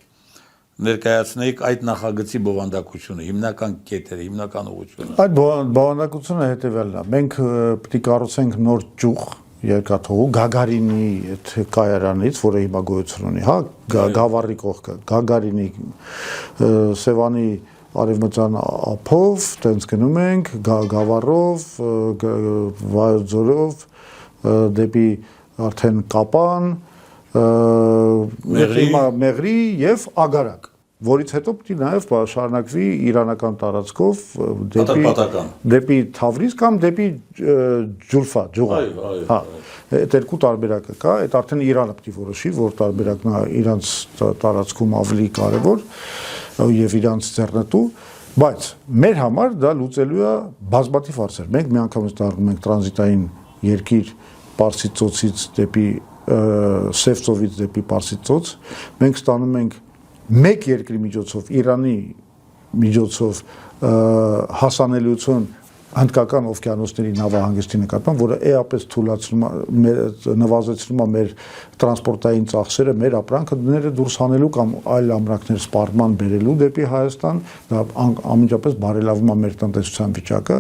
ներկայացնեիք այդ նախագծի բովանդակությունը, հիմնական կետերը, հիմնական ուղղությունը։ Այդ բովանդակությունը հետևյալն է։ Մենք պետք է կառուցենք նոր ճյուղ երկաթուղու Գագարինի այդ կայարանից, որը հիմա գոյություն ունի, հա, Գավառի կողքը, Գագարինի Սևանի արևմտյան ափով, տենց գնում ենք, Գավառով, Վայոց ձորով, դեպի արդեն Կապան, Մեղրի եւ Ագարակ, որից հետո պետք է նաեւ շարունակվի իրանական տարածքով դեպի Թավրիզ կամ դեպի Ջուլֆա, Ջուղա։ Հա, այդ երկու տարբերակը կա, այդ արդեն Իրանը պետք է որոշի, որ տարբերակն է իրանց տարածքում ավելի կարեւոր եւ իրանց ձեռնտու, բայց մեր համար դա լուծելու է բազմաթիվ հարցեր։ Մենք միանգամից դառնում ենք տրանզիտային երկիր Պարսից ծոցից դեպի Սև ծովից դեպի Պարսից ծոց, մենք ստանում ենք մեկ երկրի միջոցով, Իրանի միջոցով հասանելիություն հնդկական օվկիանոսների նավահանգիստի նկատմամբ, որը էապես թույլատրում է նվազեցնում է մեր տրանսպորտային ծախսերը, մեր ապրանքները դուրս հանելու կամ այլ ամրակներ սպառման բերելու դեպի Հայաստան, դա անմիջապես բարելավում է մեր տնտեսության վիճակը,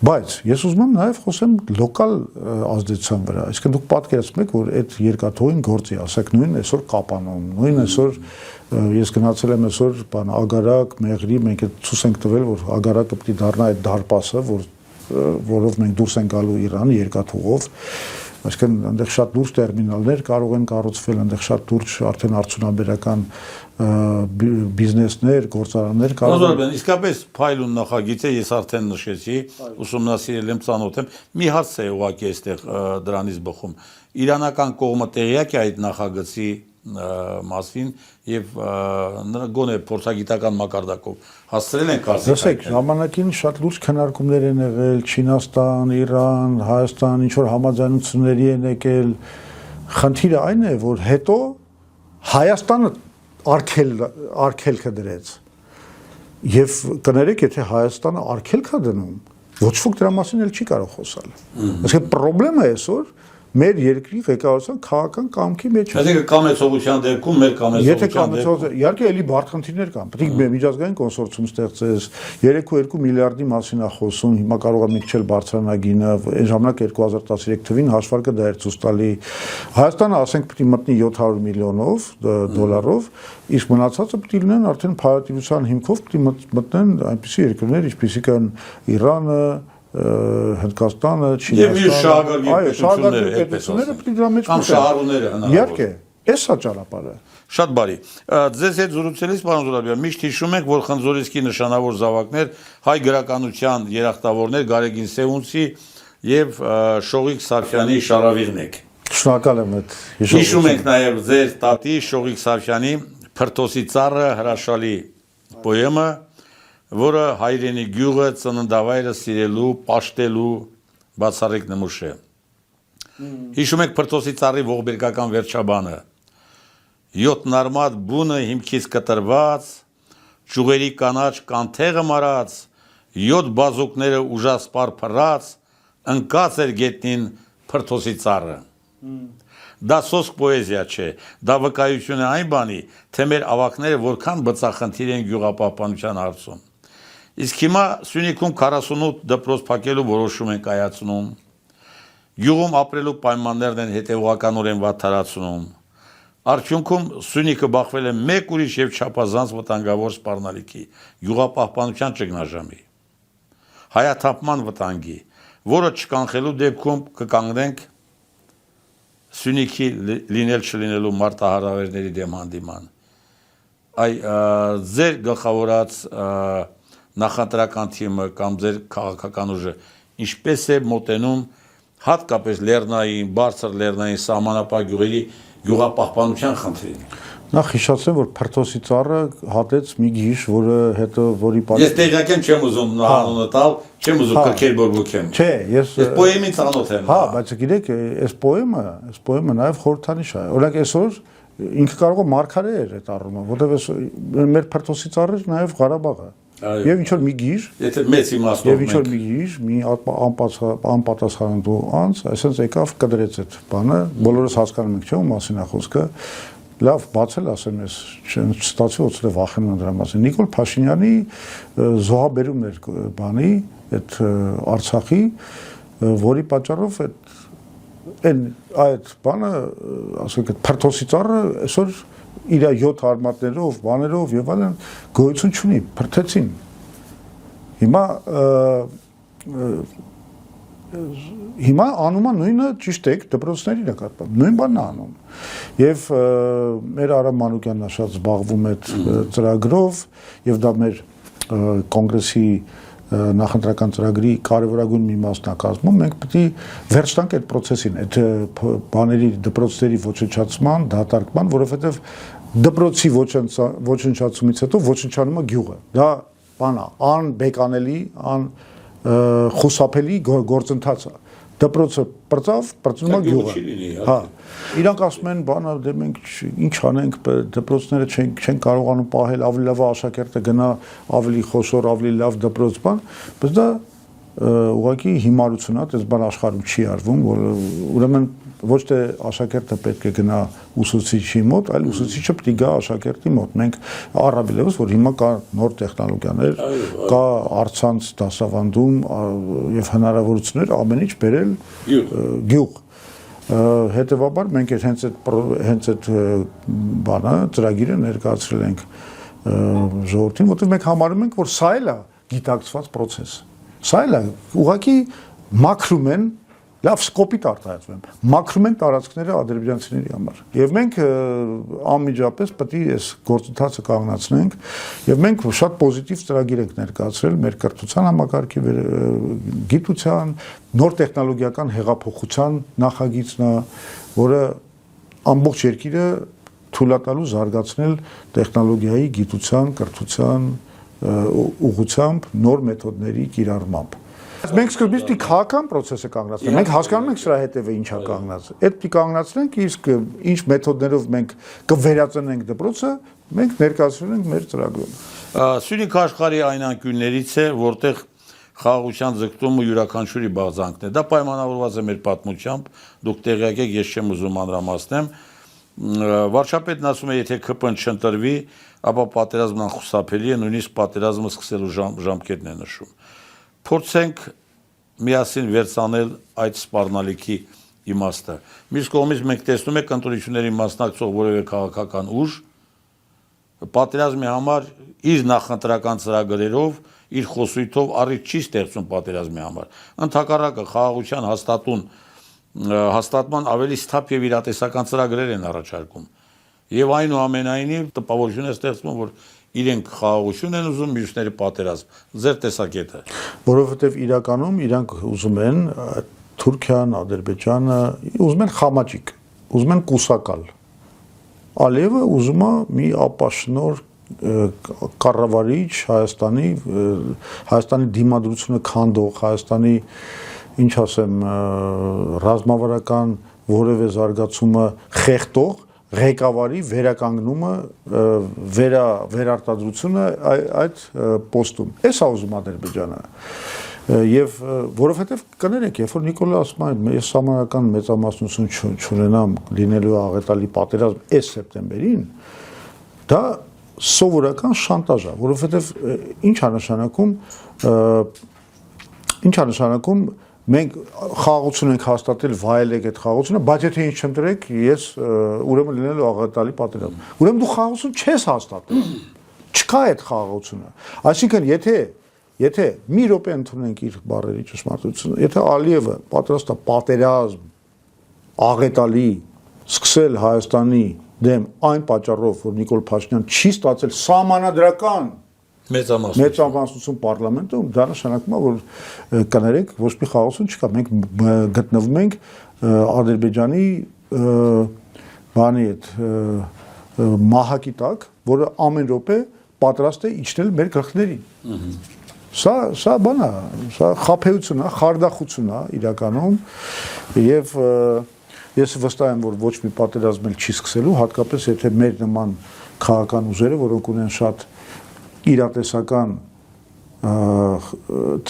բայց ես ուզում եմ նաև խոսեմ լոկալ ազդեցության վրա, այսինքն դուք պատկերացնում եք, որ այդ երկաթուղին գործի, ասեք նույն այսօր Կապանում, նույն այսօր ես գնացել եմ այսօր բան Ագարակ, Մեղրի, մենք այդ ցույց ենք տվել, որ Ագարակը պետք է դառնա այդ դարպասը, որով մենք դուրս ենք գալու Իրան երկաթուղով, այսինքն այնտեղ շատ լուրջ տերմինալներ կարող են կառուցվել, այնտեղ շատ լուրջ արդեն արդյունաբերական բիզնեսներ, գործարաններ կարող են։ Իսկապես փայլուն նախագիծ է, ես արդեն նշեցի, ուսումնասիրել եմ, ծանոթ եմ։ Մի հարց է ուղղակի այստեղ դրանից բխում։ Իրանական կողմը տեղյակ է այդ նախագծի մասին եւ գոնե փորձագիտական մակարդակով հասցրել են կարծիք։ Լսեք, ժամանակին շատ լուրջ քննարկումներ են եղել Չինաստան, Իրան, Հայաստան, ինչ որ համաձայնությունների են եկել։ Խնդիրը այն է, որ հետո Հայաստանը արգելքը դրեց։ Եվ կներեք, եթե Հայաստանը արգելք է դնում, ոչ ոք դրա մասին էլ չի կարող խոսալ։ Այսինքն խնդրեմը այսօր մեր երկրի ղեկավարության քաղաքական կամքի մեջ է։ Այսինքն կամեցողության դեպքում մեր կամեցողության դեպքում իհարկե էլի բարդ խնդիրներ կան։ Պետք է միջազգային կոնսորցիում ստեղծես, 3.2 միլիարդի մասին է խոսում, հիմա կարող է միքչել բարձրանագինը, այն ժամանակ 2013 թվին հաշվարկը դա էր ցույց տալի։ Հայաստանը ասենք պետք է մտնի 700 միլիոնով դոլարով, իսկ մնացածը պետք է լինեն արդեն փայտիվության հիմքով պետք է մտնեն այնպիսի երկրներ, ինչպիսիք են Իրանը, Հնդկաստանը, Չինաստանը, շահագրգիռ պետությունները պետք է դրա մեջ կամ շահառուները հնարավոր։ Իհարկե, էս է ճանապարհը։ Շատ բարի։ Ձեզ հետ զրուցելիս, պարոն Զուրաբյան, միշտ հիշում եք, որ Խնձորեսկի նշանավոր զավակներ հայ գրականության երախտավորներ Գարեգին Սեունցի եւ Շողիկ Սարգսյանի շարավիղն եք։ Շնորհակալ եմ այդ հիշում ենք նաեւ ձեր տատի Շողիկ Սարգսյանի Փրտոսի ծառը հրաշալի պոեմը, որը հայրենի գյուղը ծննդավայրը սիրելու, պաշտելու բացառիկ նմուշ է։ Հիշում եք Փրտոսի ծառի ողբերգական վերջաբանը. 7 նարմատ բունը հիմքից կտրված, ճուղերի կանաչ կանթեղը մարած, 7 բազուկները ուժասպար փռած, ընկած էր գետնին Փրտոսի ծառը։ Դա սոսկ պոեզիա չէ, դա վկայություն է այն բանի, թե մեր ավակները որքան բծախնդիր են գյուղապահպանության հարցում։ Իսկ հիմա Սյունիքում 48 դպրոց փակելու որոշում են կայացնում։ Գյուղում ապրելու պայմաններն են հետևողականորեն վատթարացնում։ Արդյունքում Սյունիքը բախվել է մեկ ուրիշ եւ չափազանց վտանգավոր սպառնալիքի՝ գյուղապահպանության ճգնաժամի, հայաթափման վտանգի, որը չկանխելու դեպքում կկանգնենք Սյունիքի լինել չլինելու մարտահրավերների դեմ հանդիման։ Ձեր գլխավորած նախընտրական թիմը կամ ձեր քաղաքական ուժը ինչպես է մոտենում հատկապես լեռնային, բարձր լեռնային սահմանապահ գյուղերի գյուղապահպանության խնդրին։ Նախ հիշեցեմ, որ Փրթոսի ծառը հատեց մի գիժ, որը հետո որի Ես տեղյակ եմ, չեմ ուզում անունը տալ, չեմ ուզում կրկել բորբոքեմ։ Չէ, ես պոեմին ծանոթ եմ։ Հա, բայց գիտեք, այս պոեմը նաև խորհրդանիշ է։ Օրինակ այսօր ինքը կարող է մարգարե էր այդ առումով, որովհետև մեր Փրթոսի ծառը նաև Ղարաբաղը։ Եվ ինչ որ մի գիժ, եթե մեծ իմաստով եւ ինչ որ մի գիժ, մի անպատասխանատու անձ, այսպես եկավ կդրեց այդ բանը, բոլորս հասկանում ենք, չէ՞, ու մասին է խոսքը։ Լավ, բացել ասեմ ես, չստացի ոչինչ վախենում եմ դրա մասին։ Նիկոլ Փաշինյանի զոհաբերումն էր բանի, այդ Արցախի, որի պատճառով այդ բանը, ասենք, այդ Փրթոսի ծառը այսօր իր 7 արմատներով, բաներով եւ այլն գոյություն չունի, փրթեցին։ Հիմա անումը նույնը ճիշտ է դպրոցների նկատմամբ, նույն բանն է անում։ Եվ մեր Արամ Մանուկյանն շատ զբաղվում է ծրագրով եւ դա մեր կոնգրեսի նախընտրական ծրագրի կարևորագույն մի մասն է կազմում, մենք պետք է վերջ տանք այդ process-ին, այդ բաների դպրոցների ոչնչացման, դատարկման, որովհետեւ դպրոցի ոչնչացումից հետո ոչնչանում է գյուղը։ Դա բան է, անբեկանելի, խուսափելի գործընթաց է։ Դպրոցը պրծավ, պրծնում է գյուղը։ Հա։ Իրանք ասում են, բանը դե մենք ինչ անենք, դպրոցները չեն կարողանում պահել, ավելի լավ աշակերտը գնա ավելի խոշոր, ավելի լավ դպրոց բան, բայց դա ուղղակի հիմարություն է, այս բան աշխարհում չի արվում, որ ուրեմն ոչ թե աշակերտը պետք է գնա ուսուցիչի մոտ, այլ ուսուցիչը պետք է գա աշակերտի մոտ։ Մենք առավելևս, որ հիմա կա նոր տեխնոլոգիաներ, կա առցանց դասավանդում եւ հնարավորություններ ամեն ինչ բերել գյուղ։ Հետևաբար մենք հենց այդ բանը ծրագիրը ներկայացրել ենք ժողովրդին, որտեղ մենք համարում ենք, որ սա էլ է գիտակցված process։ Սա էլ է ուղղակի մաքրում են, լավ սկոպիտ արտահայտվեմ, մաքրում են տարածքները ադրբեջանցիների համար։ Եվ մենք անմիջապես պետք է այս գործընթացը կանգնացնենք, եւ մենք շատ պոզիտիվ ծրագիր ենք ներկայացրել մեր կրթության համակարգի գիտության, նոր տեխնոլոգիական հեղափոխության նախագիծն է, որը ամբողջ երկիրը թույլատալու զարգացնել տեխնոլոգիայի, գիտության, կրթության ուղղությամբ նոր մեթոդների կիրառմամբ։ Մենք սկզբից պիտի քաղաքական process-ը կանգնացնենք։ Մենք հասկանում ենք սրա հետևը ինչա կանգնած։ Այդ պիտի կանգնացնենք, իսկ ինչ մեթոդներով մենք կվերածնենք դպրոցը, մենք ներկայացրել ենք մեր ծրագրում։ Սյունիք աշխարհի այն անկյուններից է, որտեղ խաղաղության ձգտումը յուրաքանչյուրի բաղձանքն է։ Դա պայմանավորված է մեր պատմությամբ, դուք տեղյակ եք, ես չեմ ուզում մանրամասնեմ։ Վարչապետն ասում է, եթե ԿՊ-ն չընտրվի, ապա պատերազմն անխուսափելի է, նույնիսկ պատերազմը սկսելու ժամկետն է նշում։ Փորձենք միասին վերցանել այդ սպառնալիքի իմաստը։ Մյուս կողմից մենք տեսնում ենք ընտրությունների մասնակցող որևէ քաղաքական ուժ պատերազմի համար իր նախընտրական ծրագրերով, իր խոսույթով առիթ չի ստեղծում պատերազմի համար։ Ընդհակառակը խաղաղության հաստատման ավելի սթափ եւ իրատեսական ծրագրեր են առաջարկում։ Եվ այնուամենայնիվ տպավորություն է ստեղծվում, որ իրենք խաղաղություն են ուզում, մյուսները պատերազմ։ Ձեր տեսակետը։ Որովհետև իրականում իրանք ուզում են Թուրքիան, Ադրբեջանը, ուզում են խամաճիկ, ուզում են կուսակալ։ Ալիևը ուզում է մի ապաշնոր կառավարիչ Հայաստանի դիմադրությունը քանդող, Հայաստանի, ինչ ասեմ, ռազմավարական որևէ զարգացումը խեղդող ղեկավարի վերականգնումը, վերարտադրությունը այդ պոստում։ Էս է ուզում Ադրբեջանը։ Եվ որովհետև կներեք, երբ որ Նիկոլը ասում է, ես սահմանական մեծամասնություն չունենամ լինելու աղետալի պատերազմ այս սեպտեմբերին, դա սովորական շանտաժ է, որովհետև ինչ է նշանակում մենք խաղաղություն ենք հաստատել, վայելեք այդ խաղաղությունը, բայց եթե ինչ չընտրեք, ես ուրեմն լինելու աղետալի պատերազմ։ Ուրեմն դու խաղաղություն չես հաստատել։ Չկա այդ խաղաղությունը։ Այսինքն, եթե մի րոպե ընդունենք իր բառերի ճշմարտությունը, եթե Ալիևը պատրաստ է պատերազմ աղետալի սկսել Հայաստանի դեմ այն պատճառով, որ Նիկոլ Փաշինյան չի ստացել սահմանադրական մեծամասնություն պարլամենտում, դա նշանակում է, որ կներեք, ոչ մի խաղաղություն չկա։ Մենք գտնվում ենք Ադրբեջանի բանի այդ մահակի տակ, որը ամեն րոպե պատրաստ է իջնել մեր գլխներին։ Սա բան է, սա խաբեություն է, խարդախություն է իրականում, եւ ես վստահ եմ, որ ոչ մի պատերազմ էլ չի սկսելու, հատկապես եթե մեր նման քաղաքական ուժերը, որոնք ունեն շատ իրատեսական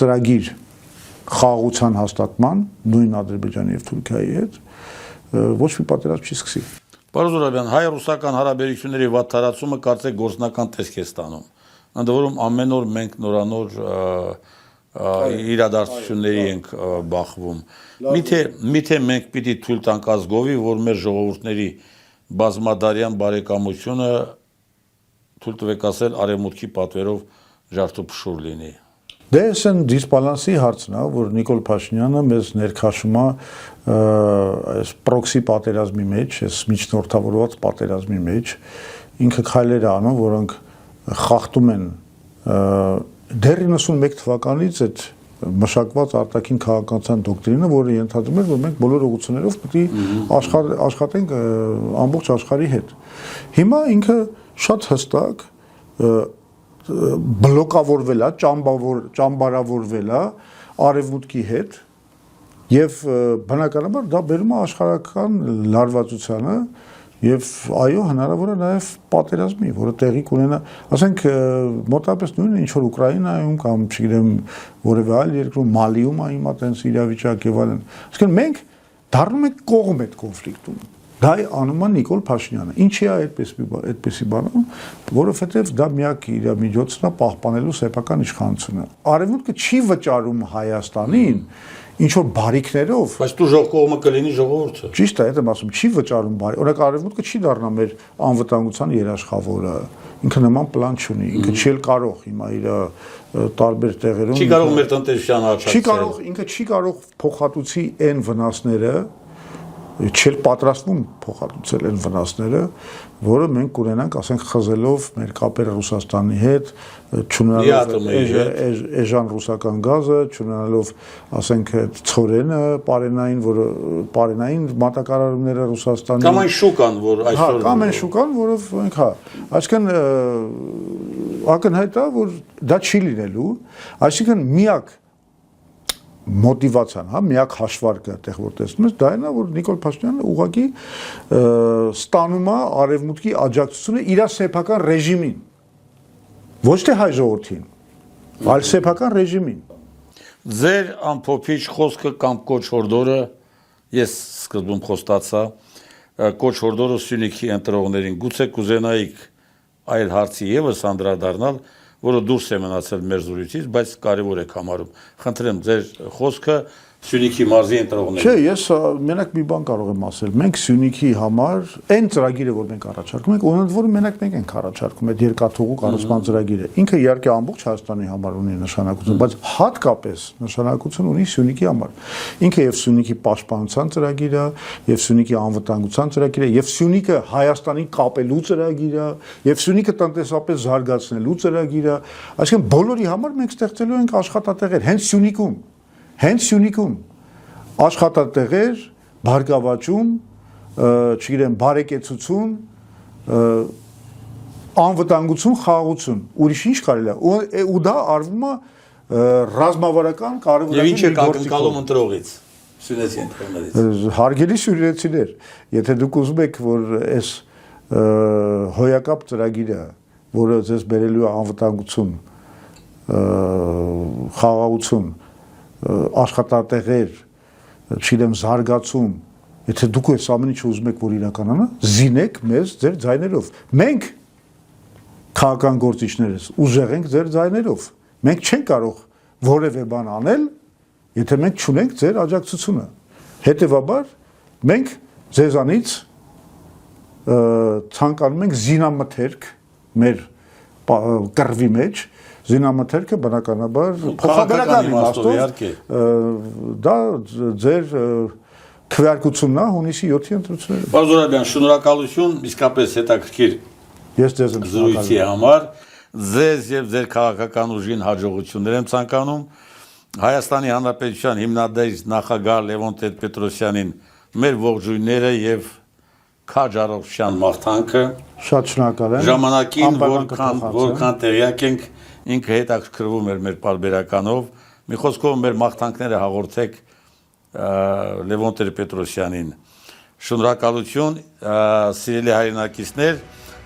ծրագիր խաղաղության հաստատման, նույն Ադրբեջանի եւ Թուրքիայի հետ, ոչ մի պատերազմ չի սկսի։ Պարոն Զուրաբյան, հայ-ռուսական հարաբերությունների վատ տարածումը կարծեք գործնական տեսք է ստանում։ Ընդ որում ամեն օր մենք նորանոր իրադարձությունների ենք բախվում։ Միթե մենք պիտի թույլ տանք ազգովի, որ մեր ժողովուրդների բազմադարյան բարեկամությունը թույլ տվեք ասել արևմուտքի պատվերով ջարդուփշուր լինի։ Դե սեն դիսբալանսի հարցն է, որ Նիկոլ Փաշինյանը մեզ ներքաշում է այս պրոքսի պատերազմի մեջ, այս միջնորդավորված պատերազմի մեջ, ինքը քայլեր է անում, որոնք խախտում են դեռ 91 թվականից այդ մշակված արտաքին քաղաքականության դոկտրինը, որը ենթադրում էր, որ մենք բոլոր ուղղություններով պետք է աշխատենք ամբողջ աշխարհի հետ։ Հիմա ինքը շատ հստակ բլոկավորվել է, ճամբարավորվել է արևմուտքի հետ եւ բնականաբար դա բերում է աշխարհական լարվածությանը եւ այո հնարավոր է նաեւ պատերազմի, որը տեղի կունենա, ասենք մոտավորապես նույնը ինչ որ Ուկրաինայում կամ չգիտեմ որևէ այլ երկրում Մալիում է հիմա տենց իրավիճակ եւ այլն։ Այսինքն մենք դառնում ենք կողմ այդ կոնֆլիկտում։ Դա անում է Նիկոլ Փաշինյանը։ Ինչի է այդպեսի բանում, որովհետև դա միակ իր միջոցն է պահպանելու սեփական իշխանությունը։ Արևմուտքը չի վճարում Հայաստանին ինչ որ բարիքներով, բայց դու կողմը կլինի ժողովուրդը։ Ճիշտ է, այդ եմ ասում, չի վճարում բարի։ Օրինակ արևմուտքը չի դառնա մեր անվտանգության երաշխավորը։ Ինքը նման պլան չունի, ինքը չի կարող հիմա իր տարբեր տեղերում։ Չի կարող մեր տնտեսության աճացնել։ Չի կարող, ինքը չի կարող փոխհատուցի այն վնասները չել պատրաստվում փոխհատուցել այն վնասները, որը մենք կունենանք, ասենք, խզելով մեր կապերը Ռուսաստանի հետ, չունենալով էժան ռուսական գազը, չունենալով, ասենք, ցորենը, պարենային մատակարարումները Ռուսաստանի։ Կամ այն շուկան, որ այսօր։ Կամ այն շուկան, որով մենք, այսինքն ակնհայտ է, որ դա չի լինելու, այսինքն միակ մոտիվացիան, միակ հաշվարկը այդտեղ որ տեսնում ես, դա այն է, որ Նիկոլ Փաշինյանը ուղղակի ստանում է արևմուտքի աջակցությունը իր սեփական ռեժիմին, ոչ թե հայ ժողովրդին, այլ սեփական ռեժիմին։ Ձեր ամփոփիչ խոսքը կամ կոչ հորդորը, ես սկզբում խոստացա, կոչ հորդորը Սյունիքի ընտրողներին, գուցե կուզենայիք այլ հարցի եւս անդրադառնալ, որը դուրս է մնացել մեր զրույցից, բայց կարևոր է համարում։ Խնդրեմ ձեր խոսքը Սյունիքի մարզի ընտրողներին։ Չէ, ես մենակ մի բան կարող եմ ասել։ Մենք Սյունիքի համար այն ծրագիրը, որ մենք առաջարկում ենք, ունենալու որ մենակ մենք ենք առաջարկում այդ երկաթուղու կառուցման ծրագիրը։ Ինքը իհարկե ամբողջ Հայաստանի համար ունի նշանակություն, բայց հատկապես նշանակություն ունի Սյունիքի համար։ Ինքը եւ Սյունիքի պաշտպանության ծրագիրը, եւ Սյունիքի անվտանգության ծրագիրը, եւ Սյունիքը Հայաստանին կապելու ծրագիրը, եւ Սյունիքը տնտեսապես զարգացնելու ծրագիրը, այսինքն բոլորի համար մենք ստեղծելու ենք աշխատատեղեր հենց Սյունիքում աշխատատեղեր, բարգավաճում, չգիտեմ, բարեկեցություն, անվտանգություն, խաղաղություն, ուրիշ ինչ կարելի է, ու դա արվում է ռազմավարական կարևորագույն Եվ ինչ է ակնկալում ընտրողից, սյունեցի ընտրողներից։ Հարգելի սյունեցիներ, եթե դուք ուզում եք, որ այս հոյակապ ծրագիրը, որը ձեզ բերելու է անվտանգություն, խաղաղություն, աշխատատեղեր, չգիտեմ, զարգացում, եթե դուք այս ամեն ինչը ուզում եք, որ իրականանա, զինեք մեզ ձեր ձայներով։ Մենք քաղաքական գործիչներս ուժեղ ենք ձեր ձայներով։ Մենք չենք կարող որևէ բան անել, եթե մենք չունենք ձեր աջակցությունը։ Հետևաբար մենք ձեզանից ցանկանում ենք զինամթերք մեր կռվի մեջ, զինամթերքը բնականաբար փոխաբերական իմաստով դա ձեր քվեարկությունն է հունիսի 7-ի ընտրությունները։ Պարոն Զուրաբյան, շնորհակալություն, իսկապես հետաքրքիր ես ձեզ զրույցի համար։ ձեզ եւ ձեր քաղաքական ուժին հաջողություններ եմ ցանկանում։ Հայաստանի Հանրապետության հիմնադիր նախագահ Լևոն Տեր-Պետրոսյանին մեր ողջույնները եւ քաջ առողջության մաղթանքը։ Շատ շնորհակալ եմ։ Ժամանակին Անպայման որքան տեղյակ ենք, ինքը հետաքրքրվում էր մեր պարբերականով։ Մի խոսքով մեր մաղթանքները հաղորդեք Լևոն Տեր-Պետրոսյանին։ Շնորհակալություն, սիրելի հայրենակիցներ,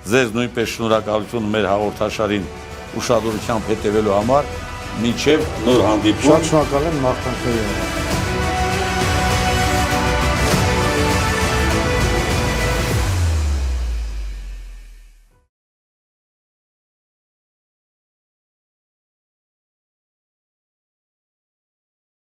ձեզ նույնպես շնորհակալություն մեր հաղորդաշարին ուշադրությամբ հետևելու համար։ Մինչև նոր հանդիպում։ Շատ շնորհակալ եմ մաղթանքների համար։